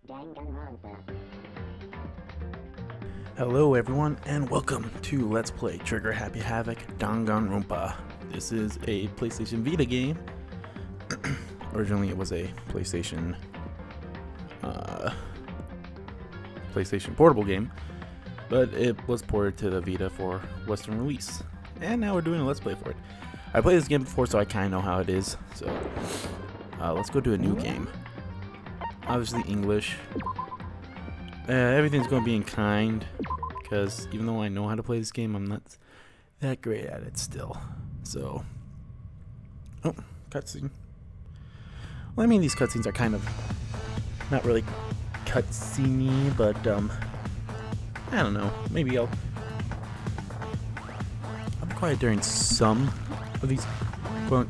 Danganronpa. Hello everyone and welcome to Let's Play Trigger Happy Havoc Danganronpa. This is a PlayStation Vita game. Originally it was a PlayStation portable game, but it was ported to the Vita for Western release. And now we're doing a Let's Play for it. I played this game before, so I kind of know how it is. So let's go to a new game. Obviously English. Everything's going to be in kind, because even though I know how to play this game, I'm not that great at it still. So, oh, cutscene. Well, I mean, these cutscenes are kind of not really cutscene-y, but I don't know. Maybe I'll be quiet during some of these quote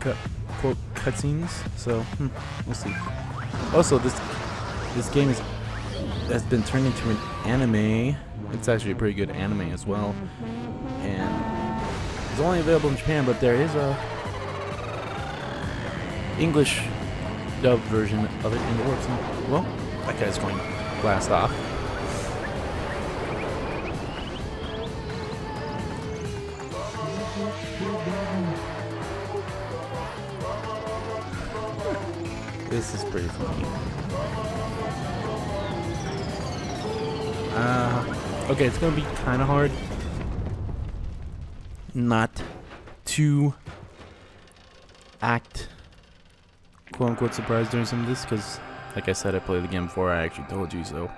cutscenes. So we'll see. Also, this game has been turned into an anime. It's actually a pretty good anime as well, and it's only available in Japan, but there is a English dub version of it in the works. And, well, that guy's going to blast off. This is pretty funny. Okay, it's gonna be kind of hard not to act quote-unquote surprised during some of this, because like I said, I played the game before. I actually told you so.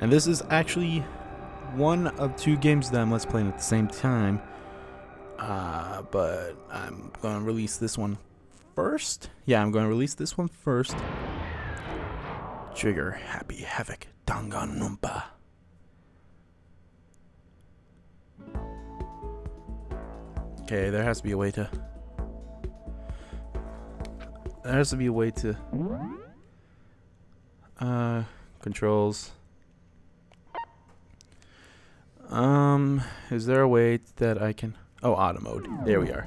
And this is actually one of two games that I'm let's playing at the same time, but I'm gonna release this one first. Yeah, I'm gonna release this one first. Trigger Happy Havoc Danganronpa. Okay, there has to be a way to controls. Is there a way that I can, oh, auto mode. There we are.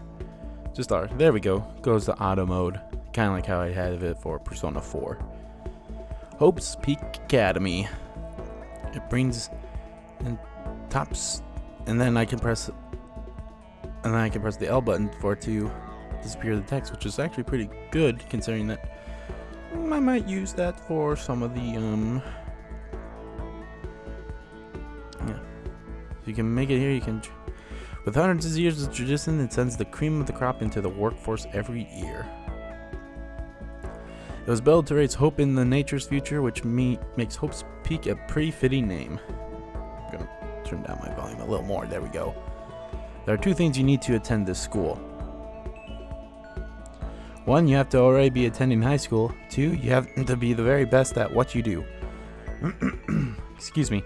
Just R. There we go. Goes to auto mode. Kinda like how I had it for Persona 4. Hopes Peck Academy. It brings and tops, and then I can press the L button for it to disappear the text, which is actually pretty good considering that I might use that for some of the yeah. If you can make it here, you can. With hundreds of years of tradition, it sends the cream of the crop into the workforce every year. It was built to raise hope in the nature's future, which makes Hopes Peck a pretty fitting name. I'm gonna turn down my volume a little more. There we go. There are two things you need to attend this school. One, you have to already be attending high school. Two, you have to be the very best at what you do. Excuse me.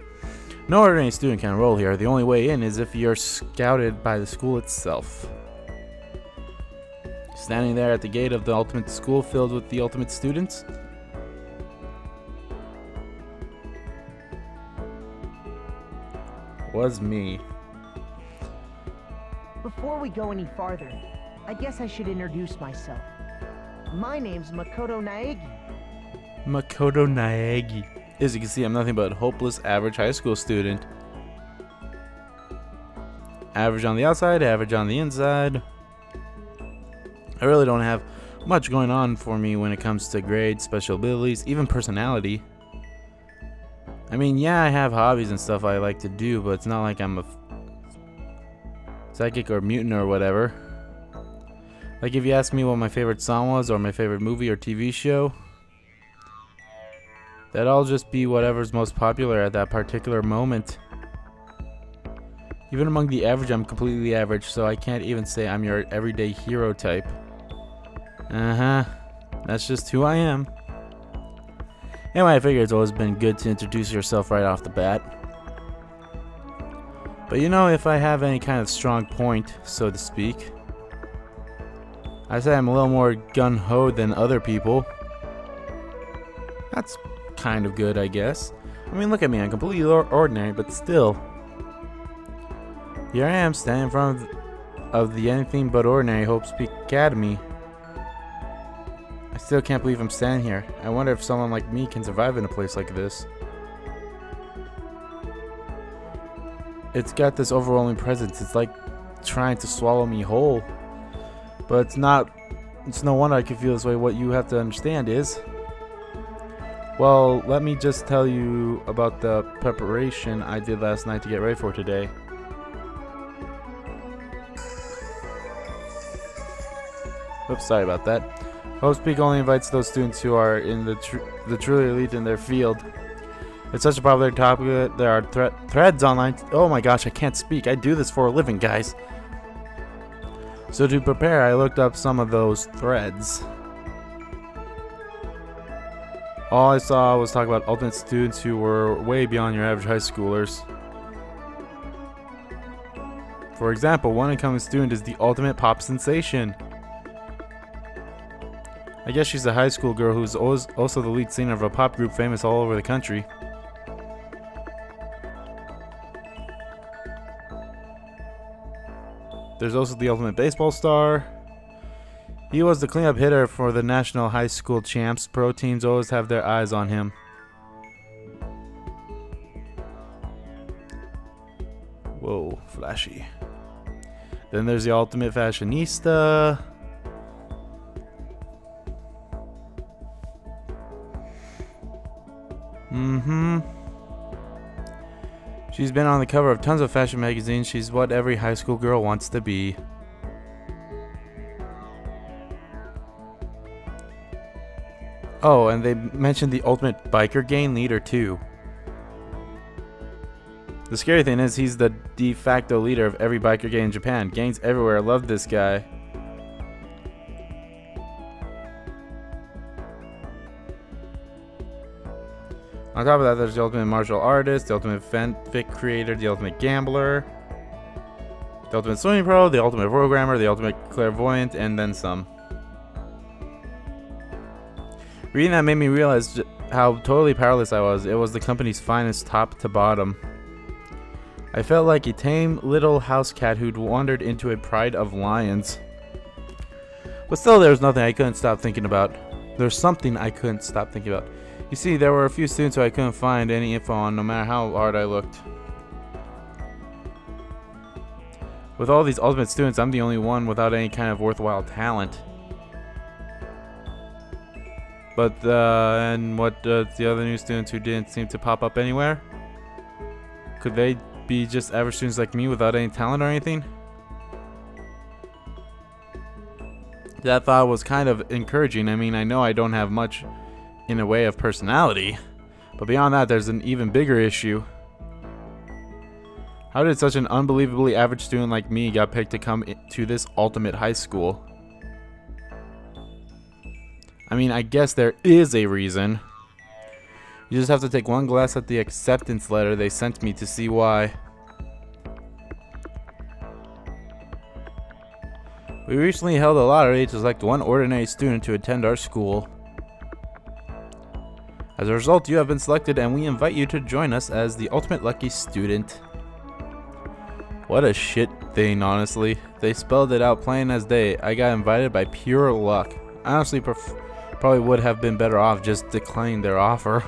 No ordinary student can enroll here. The only way in is if you're scouted by the school itself. Standing there at the gate of the ultimate school filled with the ultimate students. Was me. Before we go any farther, I guess I should introduce myself. My name's Makoto Naegi. Makoto Naegi. As you can see, I'm nothing but a hopeless average high school student. Average on the outside, average on the inside. I really don't have much going on for me when it comes to grades, special abilities, even personality. I mean, yeah, I have hobbies and stuff I like to do, but it's not like I'm a psychic or mutant or whatever. Like if you ask me what my favorite song was or my favorite movie or TV show, that'd all just be whatever's most popular at that particular moment. Even among the average, I'm completely average, so I can't even say I'm your everyday hero type. That's just who I am. Anyway, I figure it's always been good to introduce yourself right off the bat. But you know, if I have any kind of strong point, so to speak, I say I'm a little more gung-ho than other people. That's kind of good, I guess. I mean, look at me, I'm completely ordinary, but still. Here I am, standing in front of the anything but ordinary Hopes Peck Academy. I still can't believe I'm standing here. I wonder if someone like me can survive in a place like this. It's got this overwhelming presence. It's like trying to swallow me whole. But it's not. It's no wonder I could feel this way. What you have to understand is, well, let me just tell you about the preparation I did last night to get ready for today. Oops, sorry about that. Hopes Peck only invites those students who are in the truly elite in their field. It's such a popular topic that there are threads online. Oh my gosh, I can't speak. I do this for a living, guys. So to prepare, I looked up some of those threads. All I saw was talk about ultimate students who were way beyond your average high schoolers. For example, one incoming student is the ultimate pop sensation. I guess she's a high school girl who's also the lead singer of a pop group famous all over the country. There's also the ultimate baseball star. He was the cleanup hitter for the national high school champs. Pro teams always have their eyes on him. Whoa, flashy. Then there's the ultimate fashionista. She's been on the cover of tons of fashion magazines. She's what every high school girl wants to be. Oh, and they mentioned the ultimate biker gang leader too. The scary thing is he's the de facto leader of every biker gang in Japan. Gangs everywhere love this guy. On top of that, there's the ultimate martial artist, the ultimate fanfic creator, the ultimate gambler, the ultimate swimming pro, the ultimate programmer, the ultimate clairvoyant, and then some. Reading that made me realize how totally powerless I was. It was the company's finest top to bottom. I felt like a tame little house cat who'd wandered into a pride of lions. But still, there was nothing I couldn't stop thinking about. There's something I couldn't stop thinking about. You see, there were a few students who I couldn't find any info on, no matter how hard I looked. With all these ultimate students, I'm the only one without any kind of worthwhile talent. But, and what, the other new students who didn't seem to pop up anywhere? Could they be just average students like me without any talent or anything? That thought was kind of encouraging. I mean, I know I don't have much in a way of personality, but beyond that, there's an even bigger issue. How did such an unbelievably average student like me get picked to come to this ultimate high school? I mean, I guess there is a reason. You just have to take one glance at the acceptance letter they sent me to see why. We recently held a lottery to select one ordinary student to attend our school. As a result, you have been selected and we invite you to join us as the ultimate lucky student. What a shit thing, honestly. They spelled it out plain as day. I got invited by pure luck. I honestly probably would have been better off just declining their offer.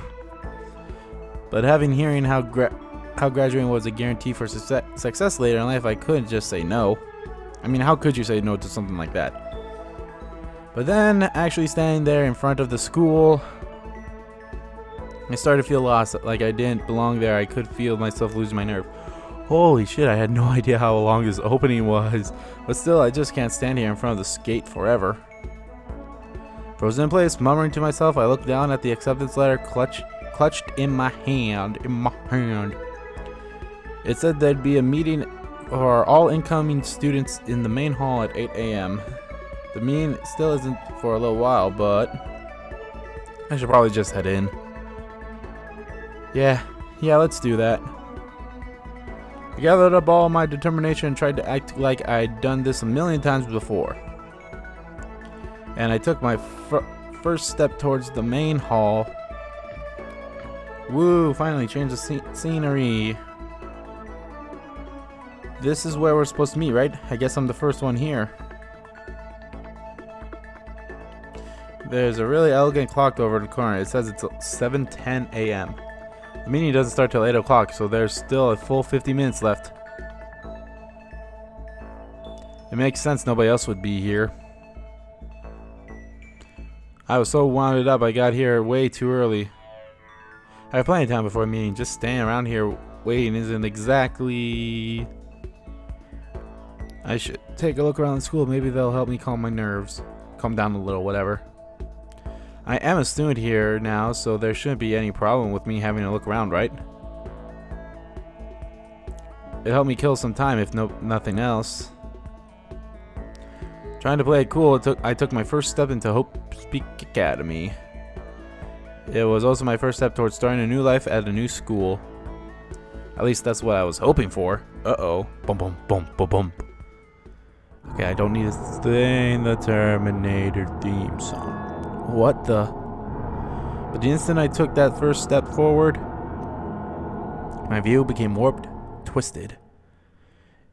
But hearing how graduating was a guarantee for success later in life, I couldn't just say no. I mean, how could you say no to something like that? But then, actually standing there in front of the school, I started to feel lost, like I didn't belong there. I could feel myself losing my nerve. Holy shit, I had no idea how long this opening was. But still, I just can't stand here in front of the skate forever. Frozen in place, murmuring to myself, I looked down at the acceptance letter clutched in my hand. It said there'd be a meeting for all incoming students in the main hall at 8 a.m. The meeting still isn't for a little while, but I should probably just head in. Yeah, let's do that. I gathered up all my determination and tried to act like I'd done this a million times before. And I took my first step towards the main hall. Woo, finally changed the scenery. This is where we're supposed to meet, right? I guess I'm the first one here. There's a really elegant clock over the corner. It says it's 7:10 a.m. The meeting doesn't start till 8 o'clock, so there's still a full 50 minutes left. It makes sense nobody else would be here. I was so wound up I got here way too early. I have plenty of time before a meeting. Just standing around here waiting isn't exactly... I should take a look around the school. Maybe they'll help me calm my nerves. Calm down a little, whatever. I am a student here now, so there shouldn't be any problem with me having a look around, right? It helped me kill some time, if nothing else. Trying to play it cool, I took my first step into Hopes Peck Academy. It was also my first step towards starting a new life at a new school. At least that's what I was hoping for. Uh-oh. Bum bum bum bum bum. Okay, I don't need to sing the Terminator theme song. What the? But the instant I took that first step forward, my view became warped, twisted.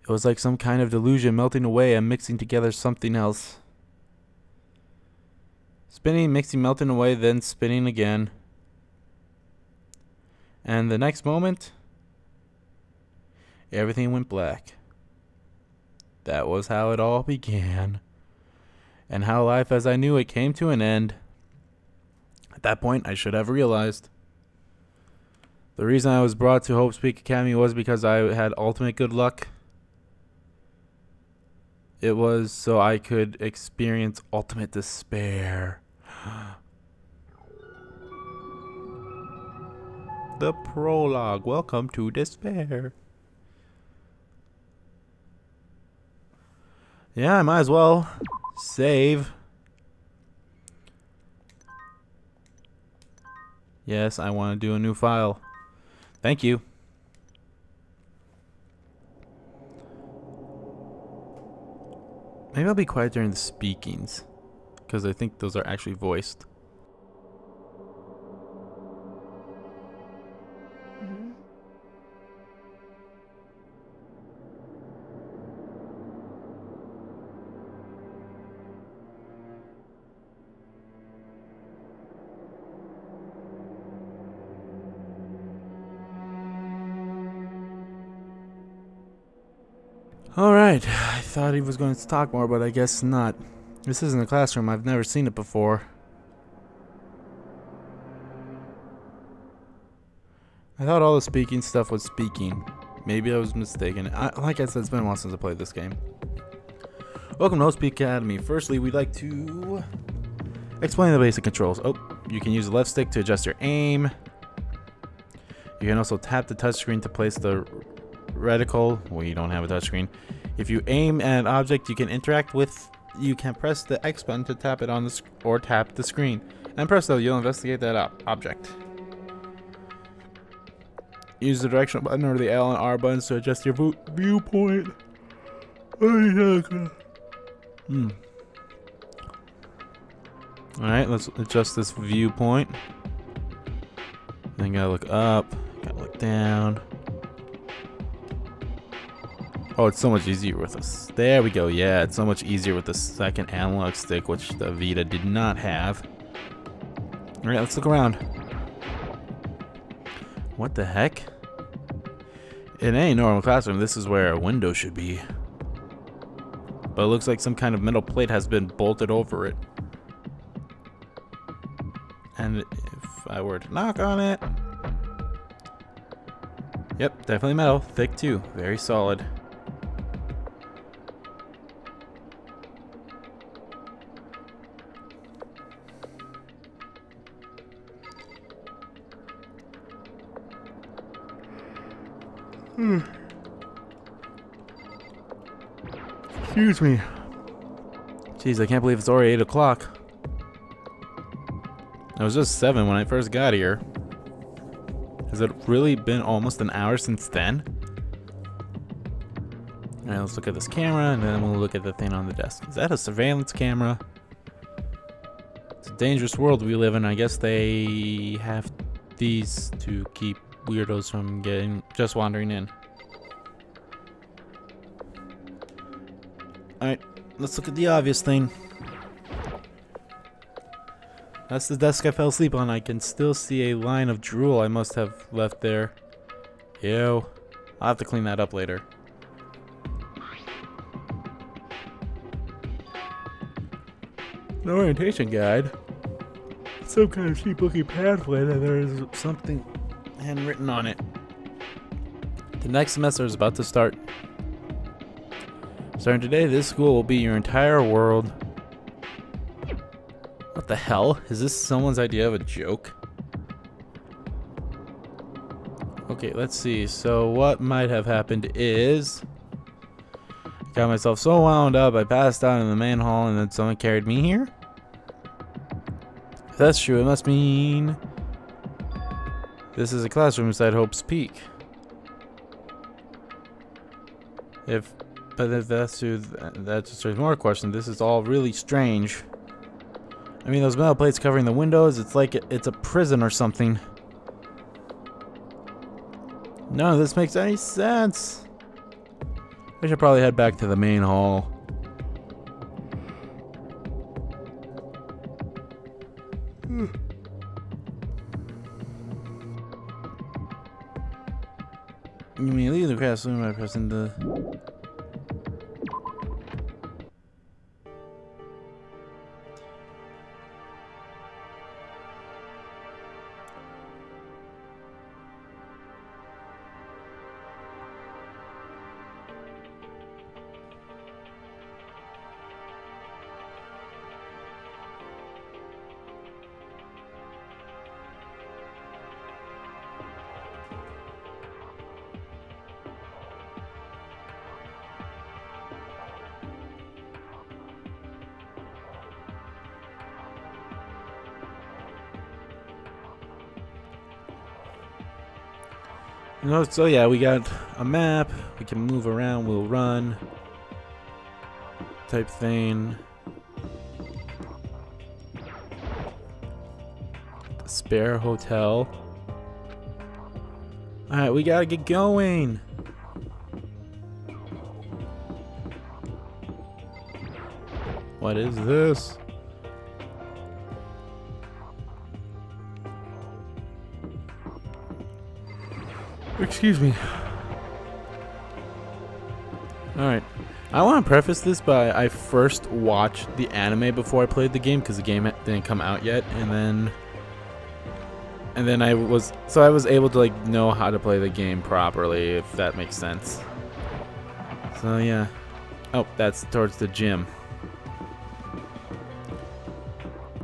It was like some kind of delusion melting away and mixing together something else. Spinning, mixing, melting away, then spinning again. And the next moment, everything went black. That was how it all began. And how life as I knew it came to an end. At that point, I should have realized. The reason I was brought to Hopes Peck Academy was because I had ultimate good luck. It was so I could experience ultimate despair. The prologue. Welcome to despair. Yeah, I might as well save. Yes, I want to do a new file. Thank you. Maybe I'll be quiet during the speakings, because I think those are actually voiced. Alright, I thought he was going to talk more, but I guess not. This isn't a classroom, I've never seen it before. I thought all the speaking stuff was speaking. Maybe I was mistaken. Like I said, it's been a while since I played this game. Welcome to Hopes Peck Academy. Firstly, we'd like to explain the basic controls. Oh, you can use the left stick to adjust your aim. You can also tap the touchscreen to place the reticle. Well, you don't have a touchscreen. If you aim at an object you can interact with, you can press the X button to tap it on the or tap the screen. And presto, you'll investigate that object. Use the directional button or the L and R buttons to adjust your viewpoint. Alright, let's adjust this viewpoint. Then gotta look up, gotta look down. Oh, it's so much easier with this. There we go. Yeah, it's so much easier with the second analog stick, which the Vita did not have. Alright, let's look around. What the heck? In any normal classroom, this is where a window should be. But it looks like some kind of metal plate has been bolted over it. And if I were to knock on it... Yep, definitely metal. Thick too. Very solid. Excuse me. Jeez, I can't believe it's already 8 o'clock. I was just 7 when I first got here. Has it really been almost an hour since then? Alright, let's look at this camera and then we'll look at the thing on the desk. Is that a surveillance camera? It's a dangerous world we live in. I guess they have these to keep weirdos from just wandering in. Alright, let's look at the obvious thing. That's the desk I fell asleep on. I can still see a line of drool I must have left there. Ew. I'll have to clean that up later. An orientation guide. Some kind of cheap looking pamphlet, and there's something handwritten on it. The next semester is about to start. Starting today, this school will be your entire world. What the hell? Is this someone's idea of a joke? Okay, let's see. So what might have happened is I got myself so wound up I passed out in the main hall and then someone carried me here? If that's true, it must mean this is a classroom inside Hopes Peak. But if that's true, that just raises more questions. This is all really strange. I mean, those metal plates covering the windows, it's like it's a prison or something. None of this makes any sense. I should probably head back to the main hall. You mean leave the classroom by pressing the... No, so yeah, we got a map. We can move around. We'll run. Type thing. The spare hotel. Alright, we gotta get going. What is this? Excuse me. Alright. I want to preface this by I first watched the anime before I played the game because the game didn't come out yet, and then I was able to like know how to play the game properly, if that makes sense. So yeah. Oh, that's towards the gym.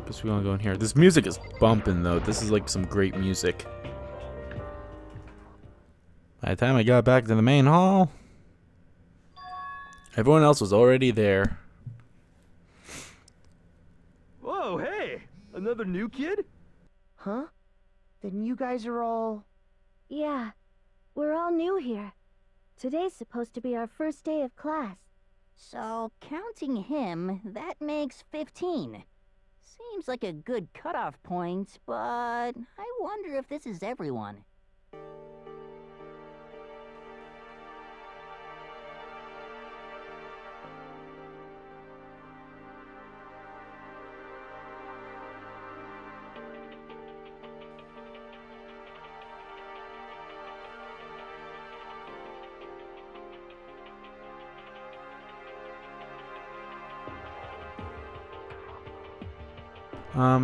Guess we're gonna go in here. This music is bumping though. This is like some great music. By the time I got back to the main hall, everyone else was already there. Whoa, hey! Another new kid? Huh? Then you guys are all... Yeah, we're all new here. Today's supposed to be our first day of class. So, counting him, that makes 15. Seems like a good cutoff point, but I wonder if this is everyone.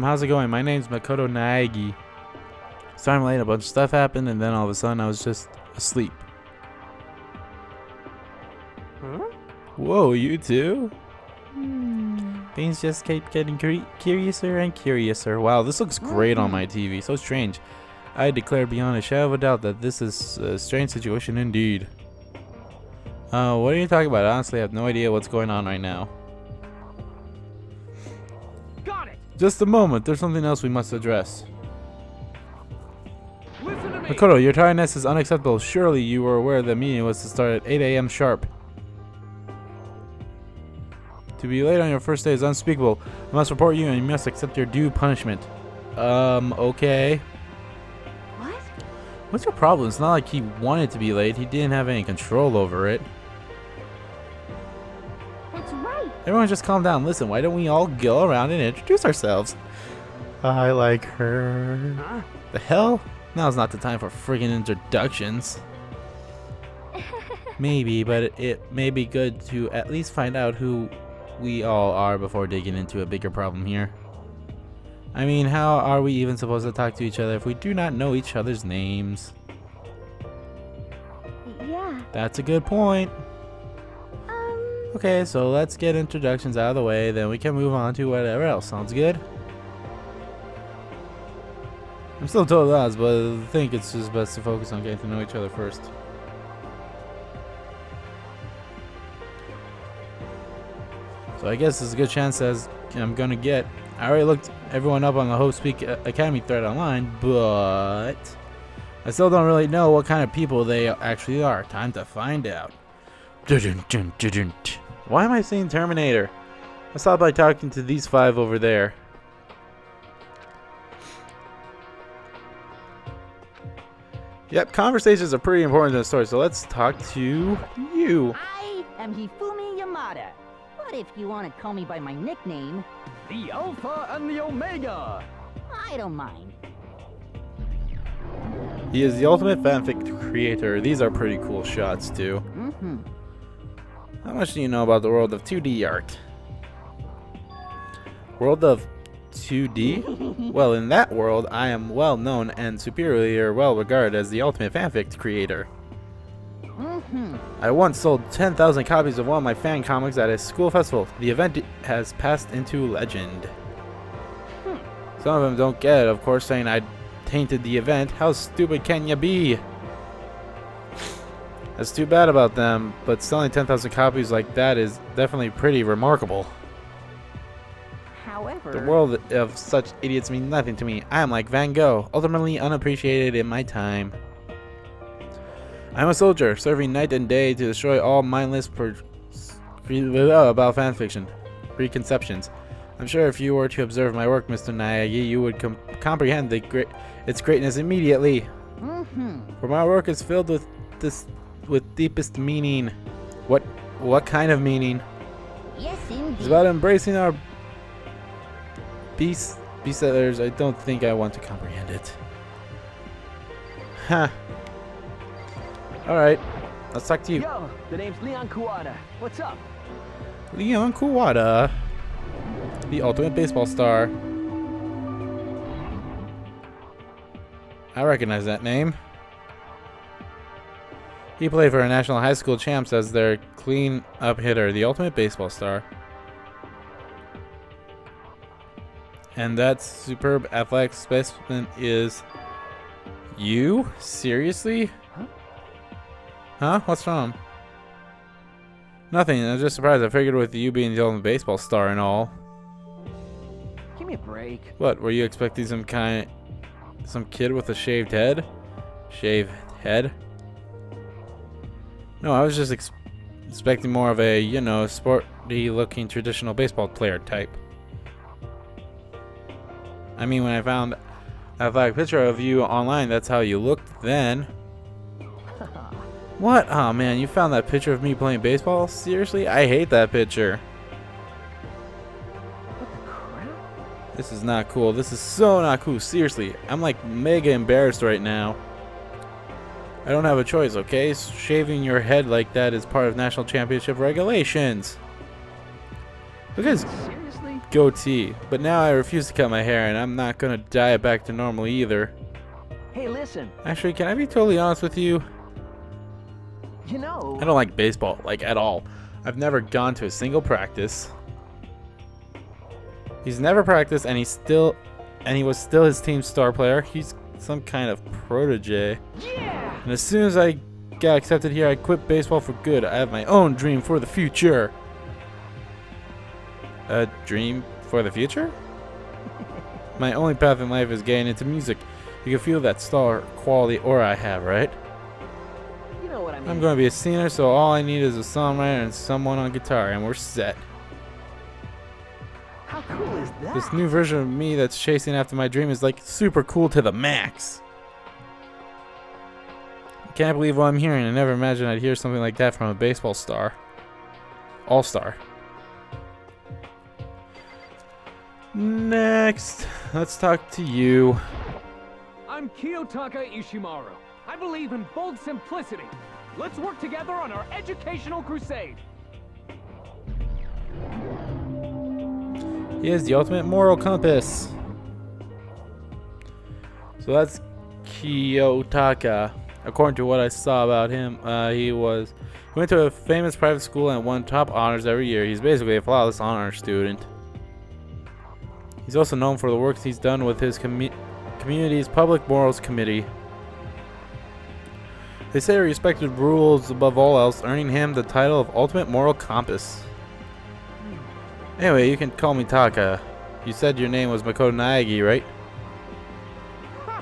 How's it going? My name's Makoto Naegi. Sorry I'm late, a bunch of stuff happened, and then all of a sudden I was just asleep. Huh? Whoa, you too? Things just keep getting curiouser and curiouser. Wow, this looks great on my TV. So strange. I declare beyond a shadow of a doubt that this is a strange situation indeed. What are you talking about? Honestly, I have no idea what's going on right now. Just a moment, there's something else we must address. Listen to me. Makoto, your tiredness is unacceptable. Surely you were aware the meeting was to start at 8 a.m. sharp. To be late on your first day is unspeakable. I must report you and you must accept your due punishment. Okay. What? What's your problem? It's not like he wanted to be late. He didn't have any control over it. That's right. Everyone just calm down. Listen, why don't we all go around and introduce ourselves? I like her. Huh? The hell? Now's not the time for friggin' introductions. Maybe, but it may be good to at least find out who we all are before digging into a bigger problem here. I mean, how are we even supposed to talk to each other if we do not know each other's names? Yeah. That's a good point. Okay, so let's get introductions out of the way, then we can move on to whatever else. Sounds good? I'm still total odds, but I think it's just best to focus on getting to know each other first. So I guess there's a good chance as I'm gonna get. I already looked everyone up on the Hopes Peck Academy thread online, but I still don't really know what kind of people they actually are. Time to find out. Why am I saying Terminator? I stopped by talking to these 5 over there. Yep, conversations are pretty important in the story, so let's talk to you. I am Hifumi Yamada. But if you want to call me by my nickname, The Alpha and the Omega. I don't mind. He is the ultimate fanfic creator. These are pretty cool shots, too. Mm-hmm. How much do you know about the world of 2D art? World of 2D? Well, in that world, I am well known and superiorly well regarded as the ultimate fanfic creator. Mm-hmm. I once sold 10,000 copies of one of my fan comics at a school festival. The event has passed into legend. Some of them don't get it, of course, saying I tainted the event. How stupid can you be? That's too bad about them, but selling 10,000 copies like that is definitely pretty remarkable. However, The world of such idiots means nothing to me. I am like Van Gogh, ultimately unappreciated in my time. I'm a soldier, serving night and day to destroy all mindless about fanfiction preconceptions. I'm sure if you were to observe my work, Mr. Naegi, you would comprehend its greatness immediately. Mm-hmm. For my work is filled with deepest meaning. What kind of meaning? Yes, indeed. It's about embracing our bestsellers. I don't think I want to comprehend it. Huh. Alright, let's talk to you. Yo, the name's Leon Kuwata. What's up? Leon Kuwata, the ultimate baseball star. I recognize that name. He played for our national high school champs as their clean-up hitter, the ultimate baseball star. And that superb athletic specimen is you? Seriously? Huh? What's wrong? Nothing. I'm just surprised. I figured with you being the ultimate baseball star and all. Give me a break. What? Were you expecting some kid with a shaved head? Shaved head? No, I was just expecting more of a, you know, sporty-looking traditional baseball player type. I mean, when I found a picture of you online, that's how you looked then. What? Oh man, you found that picture of me playing baseball? Seriously? I hate that picture. What the crap? This is not cool. This is so not cool. Seriously, I'm like mega embarrassed right now. I don't have a choice, okay? Shaving your head like that is part of national championship regulations. Look at his Seriously? goatee. But now I refuse to cut my hair, and I'm not gonna dye it back to normal either. Hey, listen. Actually, can I be totally honest with you? You know. I don't like baseball, like at all. I've never gone to a single practice. He's never practiced, and he was still his team's star player. He's some kind of protege. Yeah. And as soon as I got accepted here, I quit baseball for good. I have my own dream for the future. A dream for the future? My only path in life is getting into music. You can feel that star quality aura I have, right? You know what I mean. I'm going to be a singer, so all I need is a songwriter and someone on guitar, and we're set. How cool is that? This new version of me that's chasing after my dream is like super cool to the max. I can't believe what I'm hearing. I never imagined I'd hear something like that from a baseball star. All-star. Next, let's talk to you. I'm Kiyotaka Ishimaru. I believe in bold simplicity. Let's work together on our educational crusade. He is the ultimate moral compass. So that's Kiyotaka. According to what I saw about him, he went to a famous private school and won top honors every year. He's basically a flawless honor student. He's also known for the work he's done with his community's Public Morals Committee. They say he respected rules above all else, earning him the title of Ultimate Moral Compass. Anyway, you can call me Taka. You said your name was Makoto Naegi, right?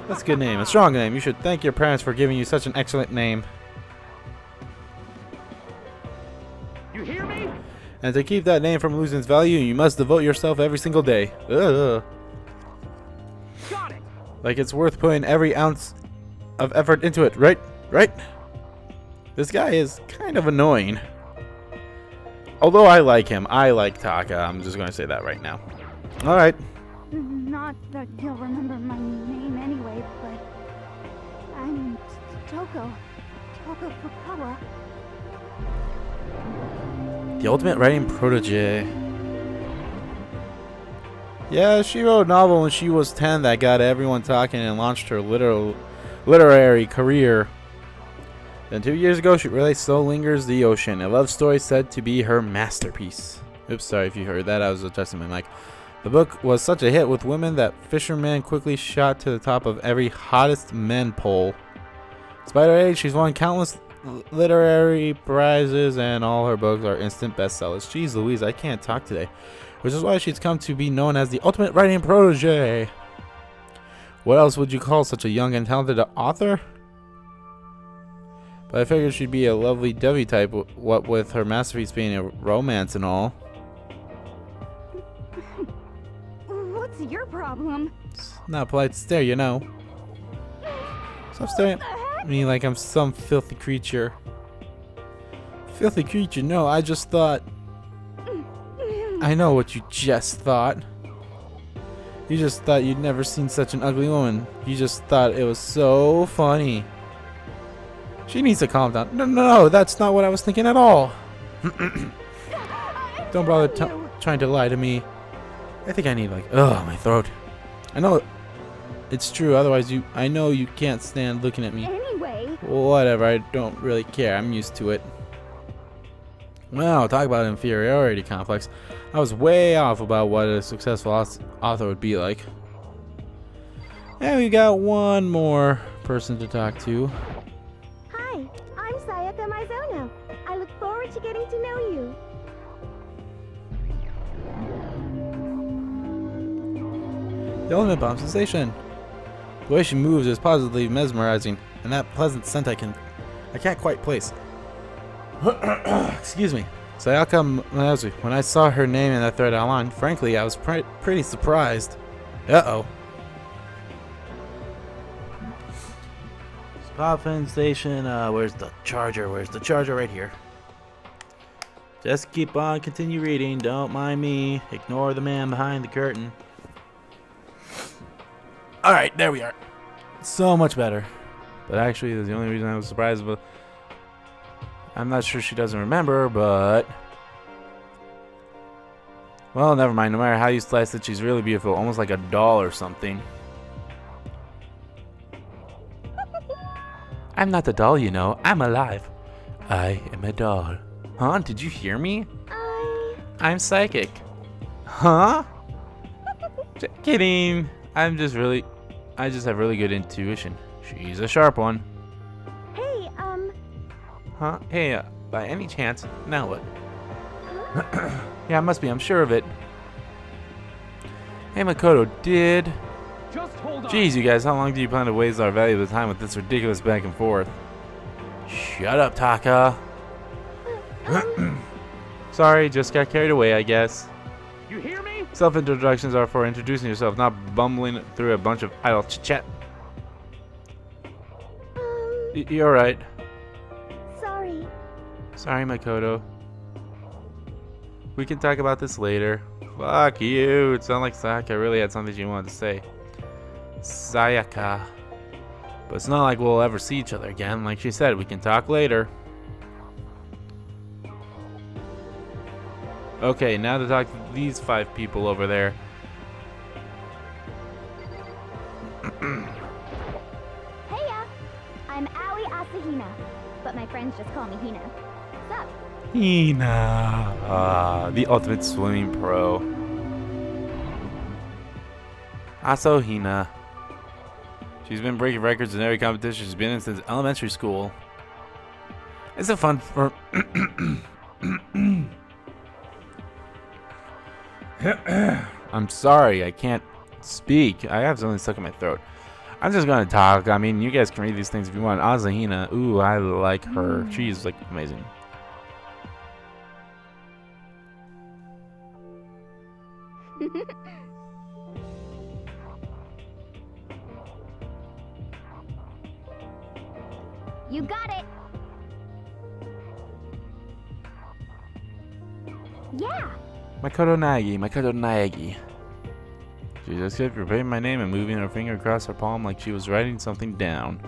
That's a good name, a strong name. You should thank your parents for giving you such an excellent name. You hear me? And to keep that name from losing its value, you must devote yourself every single day. Ugh. Got it. Like it's worth putting every ounce of effort into it, right? Right? This guy is kind of annoying. Although I like him. I like Taka. I'm just going to say that right now. Alright. Not that you'll remember my name anyway, but I'm Toko Fukawa. The ultimate writing protege. Yeah, she wrote a novel when she was 10 that got everyone talking and launched her literary career. Then 2 years ago, she released So Lingers the Ocean, a love story said to be her masterpiece. Oops, sorry if you heard that. I was adjusting my mic. The book was such a hit with women that Fisherman quickly shot to the top of every hottest men poll. Despite her age, she's won countless literary prizes, and all her books are instant bestsellers. Jeez Louise, I can't talk today. Which is why she's come to be known as the ultimate writing protege. What else would you call such a young and talented author? But I figured she'd be a lovely Debbie type, what with her masterpiece being a romance and all. What's your problem? It's not polite to stare, you know. Stop staring at me like I'm some filthy creature. Filthy creature? No, I just thought... I know what you just thought. You just thought you'd never seen such an ugly woman. You just thought it was so funny. She needs to calm down. No, that's not what I was thinking at all. Don't bother trying to lie to me. I think I need my throat. I know it's true, otherwise I know you can't stand looking at me. Anyway. Whatever, I don't really care. I'm used to it. Well, talk about inferiority complex. I was way off about what a successful author would be like. And we got one more person to talk to. Hi, I'm Sayaka Mizono. I look forward to getting to know you. The element bomb sensation. The way she moves is positively mesmerizing, and that pleasant scent I can't quite place. Excuse me. Sayaka Mizono. When I saw her name in that thread online, frankly, I was pretty surprised. Uh-oh. Spot sensation. Where's the charger? Where's the charger? Right here. Just keep on, continue reading. Don't mind me. Ignore the man behind the curtain. Alright, there we are. So much better. But actually, the only reason I was surprised, but I'm not sure she doesn't remember, but... Well, never mind. No matter how you slice it, she's really beautiful. Almost like a doll or something. I'm not a doll, you know. I'm alive. I am a doll. Huh? Did you hear me? I'm psychic. Huh? Just kidding. I just have really good intuition. She's a sharp one. Hey, Huh? Hey, by any chance, now what? huh? Yeah, it must be, I'm sure of it. Hey, Makoto, Just hold on. Jeez, you guys, how long do you plan to waste our valuable time with this ridiculous back and forth? Shut up, Taka. Sorry, just got carried away, I guess. You hear me? Self-introductions are for introducing yourself, not bumbling through a bunch of idle chit-chat. You're right. Sorry. Sorry, Makoto. We can talk about this later. Fuck you. It sounded like Sayaka really had something she wanted to say. Sayaka. But it's not like we'll ever see each other again. Like she said, we can talk later. Okay, now to talk to these 5 people over there. Heya! I'm Aoi Asahina, but my friends just call me Hina. What's up? Hina. The ultimate swimming pro. Also Hina. She's been breaking records in every competition she's been in since elementary school. It's a fun for... I'm sorry, I can't speak. I have something stuck in my throat. I'm just gonna talk. I mean, you guys can read these things if you want. Asahina, ooh, I like her. She's like amazing. You got it! Yeah! Makoto Naegi. She just kept repeating my name and moving her finger across her palm like she was writing something down.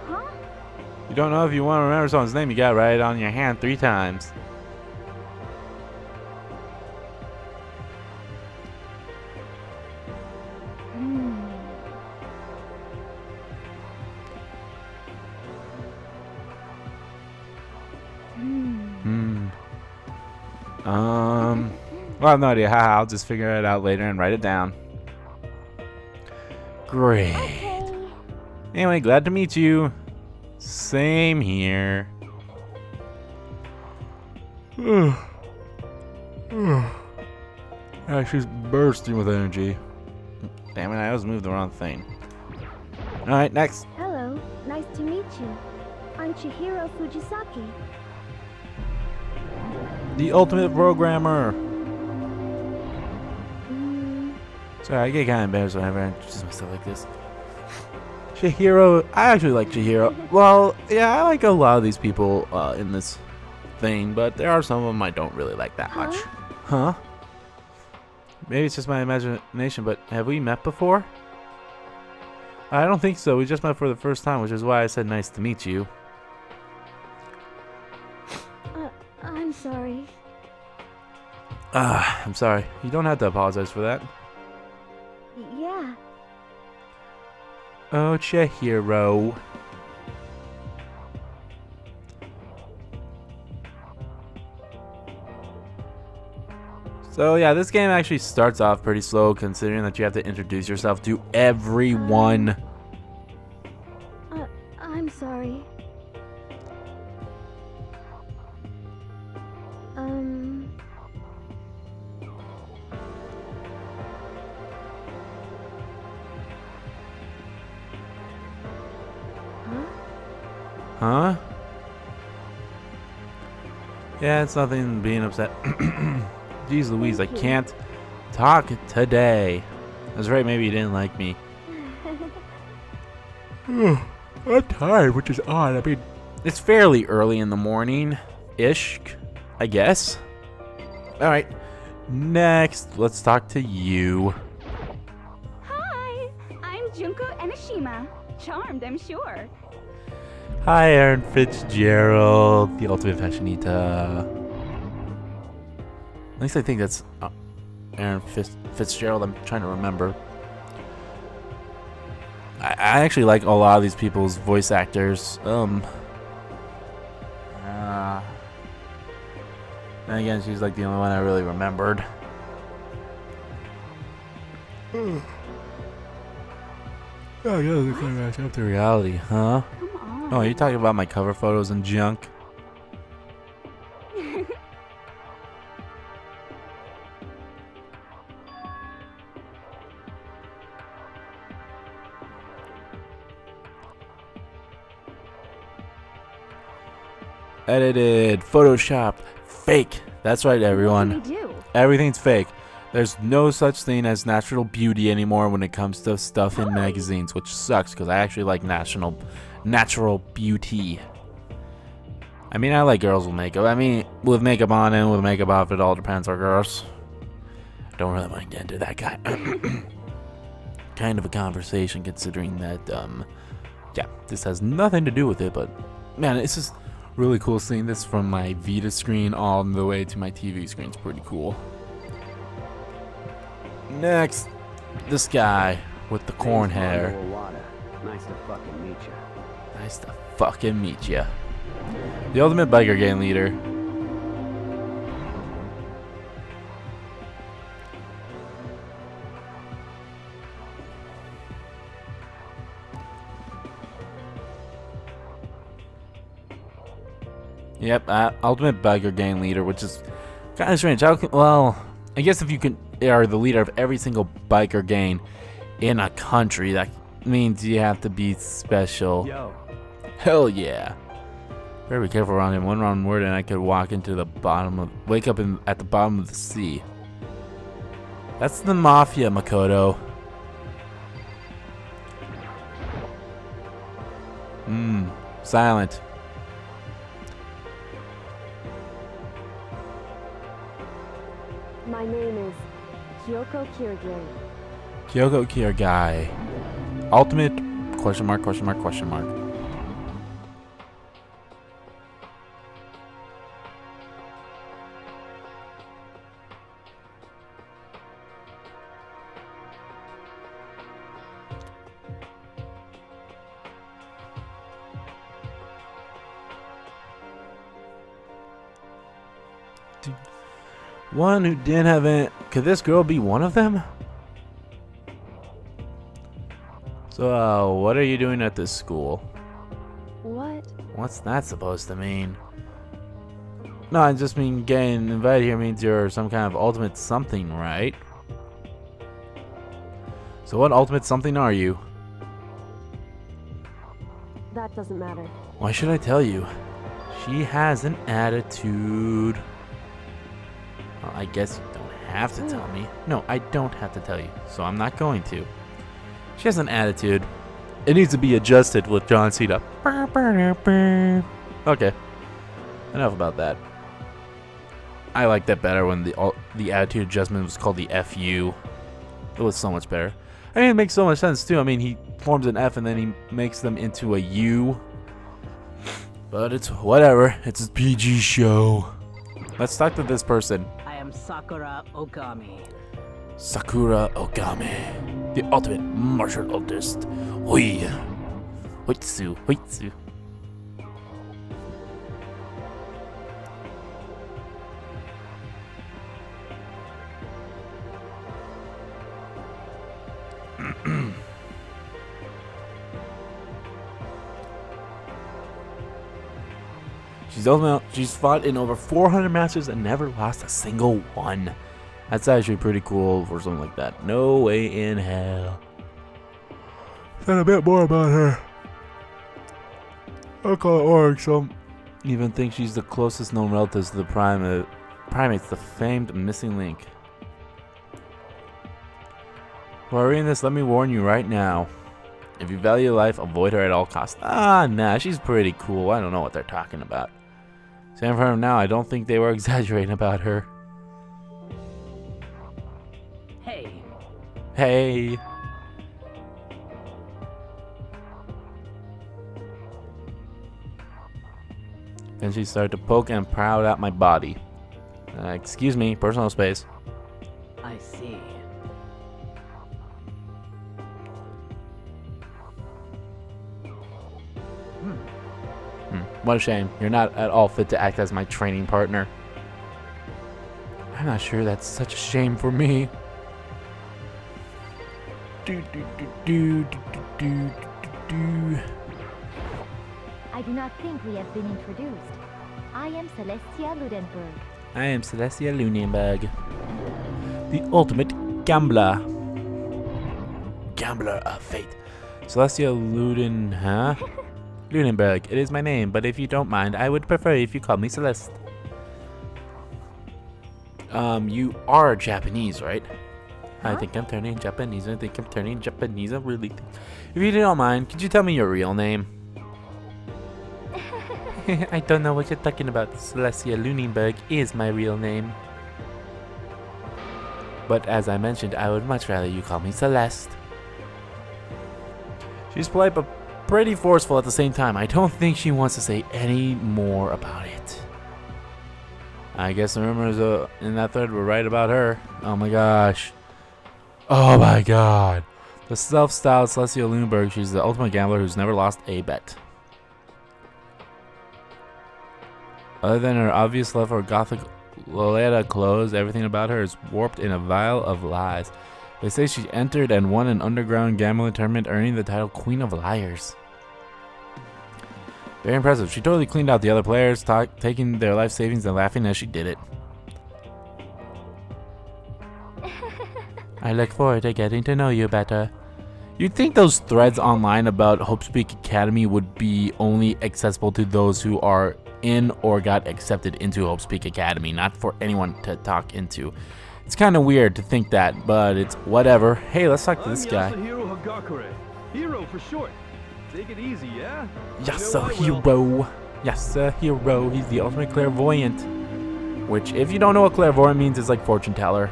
Huh? You don't know if you want to remember someone's name, you gotta write it on your hand 3 times. Well, I have no idea how. I'll just figure it out later and write it down. Great. Okay. Anyway, glad to meet you. Same here. She's bursting with energy. Damn it, I always moved the wrong thing. Alright, next. Hello, nice to meet you. I'm Chihiro Fujisaki. The ultimate programmer. Sorry, I get kind of embarrassed whenever I introduce myself like this. Chihiro, I actually like Chihiro. Well, yeah, I like a lot of these people in this thing, but there are some of them I don't really like that much. Huh? Maybe it's just my imagination, but have we met before? I don't think so. We just met for the first time, which is why I said nice to meet you. I'm sorry. I'm sorry. You don't have to apologize for that. Yeah. Oh, Chihiro. So yeah, this game actually starts off pretty slow considering that you have to introduce yourself to everyone. I'm sorry. Huh? Yeah, it's nothing being upset. Jeez Louise, I can't talk today. That's right, maybe you didn't like me. I'm tired, which is odd. I mean, it's fairly early in the morning-ish, I guess. Alright, next, let's talk to you. Hi, I'm Junko Enoshima. Charmed, I'm sure. Hi, Aaron Fitzgerald, the ultimate fashionista. At least I think that's Aaron Fitzgerald. I'm trying to remember. I actually like a lot of these people's voice actors. And again, she's like the only one I really remembered. Oh, yeah, they're kind of match up to reality, huh? Come on. Oh, you're talking about my cover photos and junk? Edited, Photoshop, fake. That's right, everyone. What do we do? Everything's fake. There's no such thing as natural beauty anymore when it comes to stuff in magazines, which sucks because I actually like natural beauty. I mean, I like girls with makeup. I mean, with makeup on and with makeup off, it all depends on girls. Don't really want to get into that kind of a conversation, considering that, yeah, this has nothing to do with it, but, man, it's just really cool seeing this from my Vita screen all the way to my TV screen. It's pretty cool. Next, this guy with the corn hair. Nice to fucking meet you. Nice to fucking meet ya. The ultimate biker gang leader. Yep, ultimate biker gang leader, which is kind of strange. Well, I guess if you are the leader of every single biker gang in a country, that means you have to be special. Yo. Hell yeah. Better be careful around him. One wrong word and I could wake up at the bottom of the sea. That's the mafia, Makoto. Silent. My name is Kyoko Kirigiri. Kyoko Kirigai. Ultimate question mark, question mark, question mark. One who didn't have it. Could this girl be one of them? So, what are you doing at this school? What? What's that supposed to mean? No, I just mean getting invited here means you're some kind of ultimate something, right? So what ultimate something are you? That doesn't matter. Why should I tell you? She has an attitude. Well, I guess you don't have to tell me. No, I don't have to tell you, so I'm not going to. She has an attitude. It needs to be adjusted with John Cena. Okay. Enough about that. I liked that better when the attitude adjustment was called the FU. It was so much better. I mean, it makes so much sense too. I mean, he forms an F and then he makes them into a U. But it's whatever. It's a PG show. Let's talk to this person. I am Sakura Okami. Sakura Okami, the ultimate martial artist. Hui. Hoitsu. Hoitsu. She's fought in over 400 matches and never lost a single one. That's actually pretty cool for something like that. No way in hell. Said a bit more about her. I'll call it org, so even think she's the closest known relatives to the primates, the famed missing link. While reading this, let me warn you right now. If you value life, avoid her at all costs. Ah, nah, she's pretty cool. I don't know what they're talking about. Saying for her now, I don't think they were exaggerating about her. Hey. Hey. Then she started to poke and prowl at my body. Excuse me, personal space. I see. What a shame. You're not at all fit to act as my training partner. I'm not sure that's such a shame for me. I do not think we have been introduced. I am Celestia Ludenberg. I am Celestia Lunenberg, the ultimate gambler. Gambler of fate. Celestia Luden, huh? Lunenberg, it is my name, but if you don't mind, I would prefer if you call me Celeste. You are Japanese, right? Huh? I think I'm turning Japanese. I think I'm turning Japanese. I really think. If you don't mind, could you tell me your real name? I don't know what you're talking about. Celestia Lunenburg is my real name. But as I mentioned, I would much rather you call me Celeste. She's polite but pretty forceful at the same time. I don't think she wants to say any more about it. I guess the rumors in that thread were right about her. Oh my gosh. Oh my god. The self-styled Celestia Lunenburg, she's the ultimate gambler who's never lost a bet. Other than her obvious love for gothic Lolita clothes, everything about her is warped in a vial of lies. They say she entered and won an underground gambling tournament, earning the title Queen of Liars. Very impressive. She totally cleaned out the other players, taking their life savings and laughing as she did it. I look forward to getting to know you better. You'd think those threads online about Hopes Peck Academy would be only accessible to those who are in or got accepted into Hopes Peck Academy, not for anyone to talk into. It's kind of weird to think that, but it's whatever. Hey, let's talk to this guy. Hero for short. Take it easy, yeah? Yes, sir, hero. Yes, sir, hero. He's the ultimate clairvoyant. Which, if you don't know what clairvoyant means, is like fortune teller.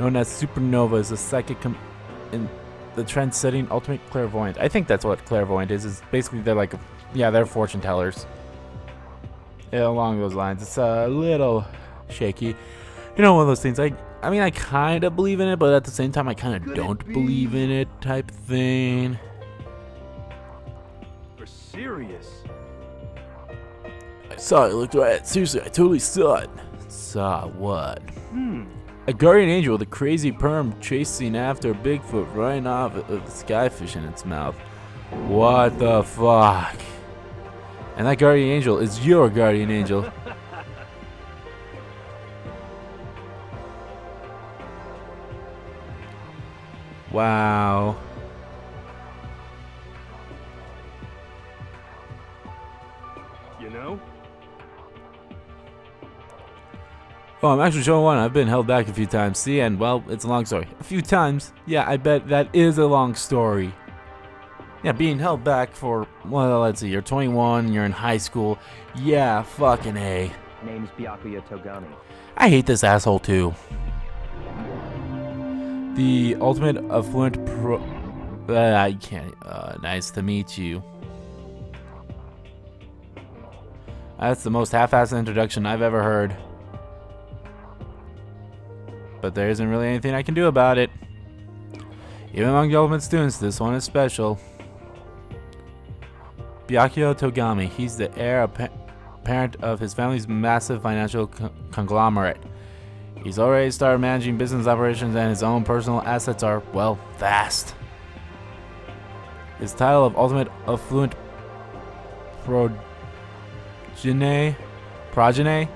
Known as Supernova, is a psychic in the trend-setting ultimate clairvoyant. I think that's what clairvoyant is. It's basically they're like, yeah, they're fortune tellers. Yeah, along those lines. It's a little shaky. You know, one of those things. I mean, I kind of believe in it, but at the same time, I kind of don't believe in it, type thing. For serious. I saw it. Looked right. Seriously, I totally saw it. Saw what? A guardian angel with a crazy perm chasing after Bigfoot, running off with a skyfish in its mouth. What the fuck? And that guardian angel is your guardian angel. Wow. You know? Oh, I'm actually showing one. I've been held back a few times. See, and well, it's a long story. A few times. Yeah, I bet that is a long story. Yeah, being held back for, well, let's see, you're 21, you're in high school. Yeah, fucking A. Name's Byakuya Togami. I hate this asshole too. The ultimate affluent pro. I can't. Nice to meet you. That's the most half-assed introduction I've ever heard. But there isn't really anything I can do about it. Even among the ultimate students, this one is special. Byakuya Togami. He's the heir apparent of his family's massive financial conglomerate. He's already started managing business operations, and his own personal assets are, well, vast. His title of ultimate affluent progeny? Progeny?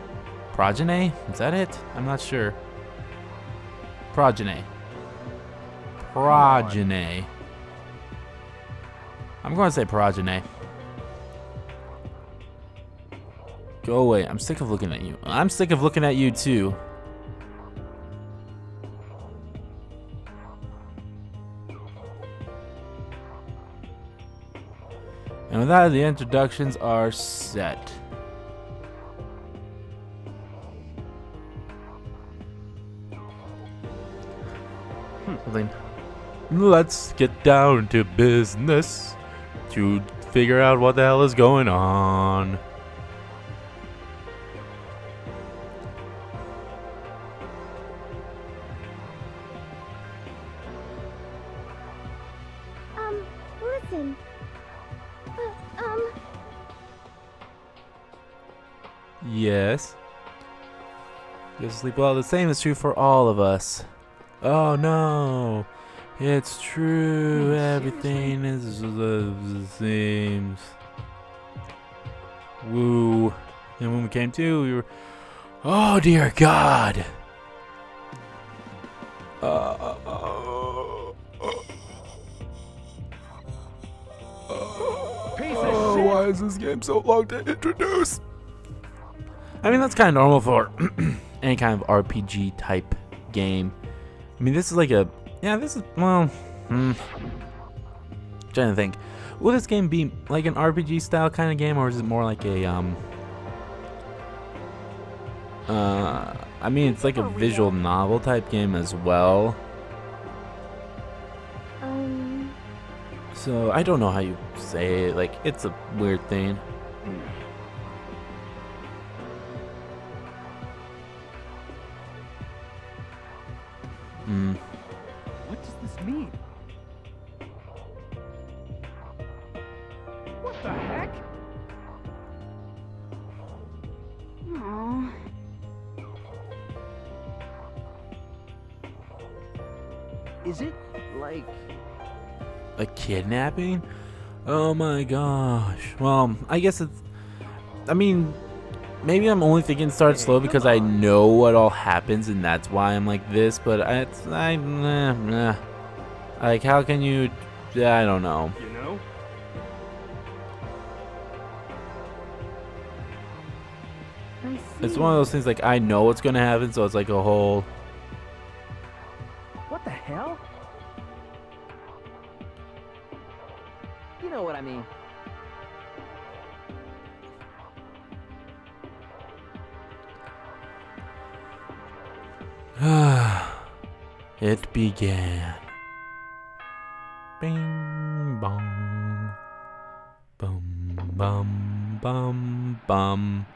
Is that it? I'm not sure. Progeny. I'm going to say progeny. Go away. I'm sick of looking at you. I'm sick of looking at you too. And with that, the introductions are set. Something. Let's get down to business to figure out what the hell is going on. Listen. Yes. Go to sleep well. The same is true for all of us. Oh no. It's true. Everything is the same. Woo. And when we came to, we were. Oh dear God. Why is this game so long to introduce? I mean, that's kind of normal for any kind of RPG type game. I mean, this is like a, yeah, this is, well, trying to think. Will this game be like an RPG style kind of game, or is it more like a I mean, it's like a visual novel type game as well. So I don't know how you say it. Like, it's a weird thing. What does this mean? What the heck? Aww. Is it, like... A kidnapping? Oh my gosh. Well, I guess it's... I mean, maybe I'm only thinking start slow because I know what all happens and that's why I'm like this, but like, how can you... I don't know. You know? I see. It's one of those things like I know what's gonna happen, so it's like a whole... What the hell? You know what I mean. It began. Bing bong. Bum bum bum bum.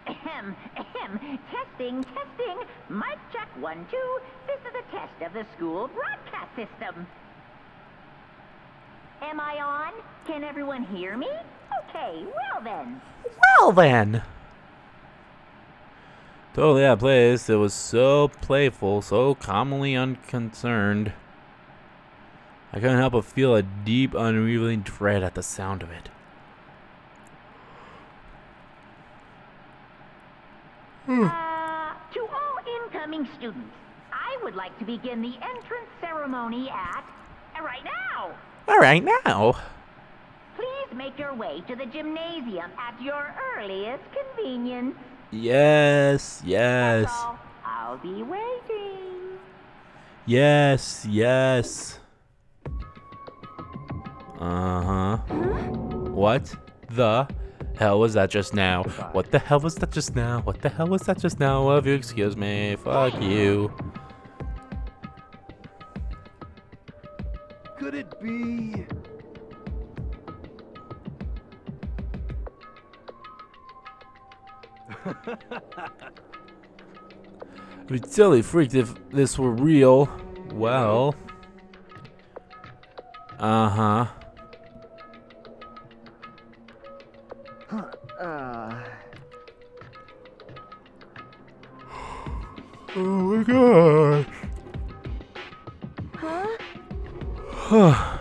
Ahem, ahem. Testing, testing. Mic check 1, 2. This is a test of the school broadcast system. Am I on? Can everyone hear me? Okay, well then. Well then. Totally out of place. It was so playful, so calmly unconcerned. I couldn't help but feel a deep, unrevealing dread at the sound of it. To all incoming students, I would like to begin the entrance ceremony at... right now! Alright now. Please make your way to the gymnasium at your earliest convenience. Yes, That's yes. all. I'll be waiting. Yes, yes. Uh-huh. What the hell was that just now? What the hell was that just now? What the hell was that just now? Well, if you excuse me, fuck you. Could it be? I'd be totally freaked if this were real. Well. Uh-huh. Oh my gosh. Huh?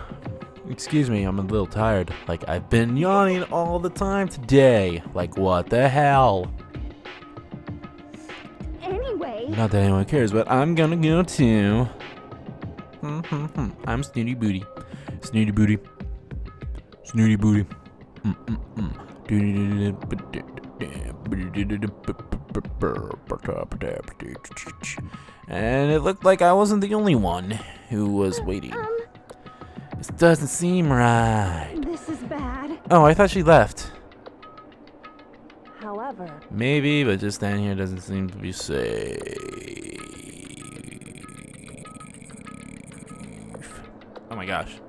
Excuse me, I'm a little tired. Like, I've been yawning all the time today. Like, what the hell? Anyway. Not that anyone cares, but I'm gonna go too. I'm Snooty Booty. Snooty Booty. Snooty Booty. And it looked like I wasn't the only one who was waiting. This doesn't seem right. This is bad. Oh, I thought she left. However, Maybe, but just standing here doesn't seem to be safe. Oh my gosh.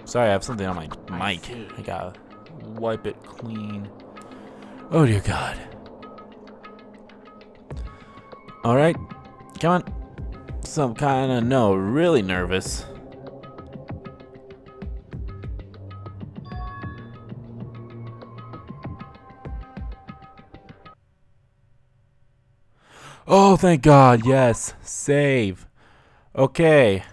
Sorry, I have something on my mic. I gotta wipe it clean. Oh dear God. Alright. Come on. Some kind of, no, really nervous. Oh, thank God, yes. Save. Okay.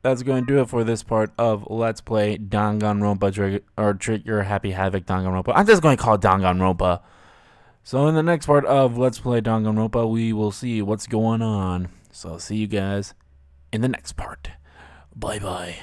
That's going to do it for this part of Let's Play Danganronpa Trigger Happy Havoc Danganronpa. I'm just going to call it Danganronpa. So in the next part of Let's Play Danganronpa, we will see what's going on. So I'll see you guys in the next part. Bye-bye.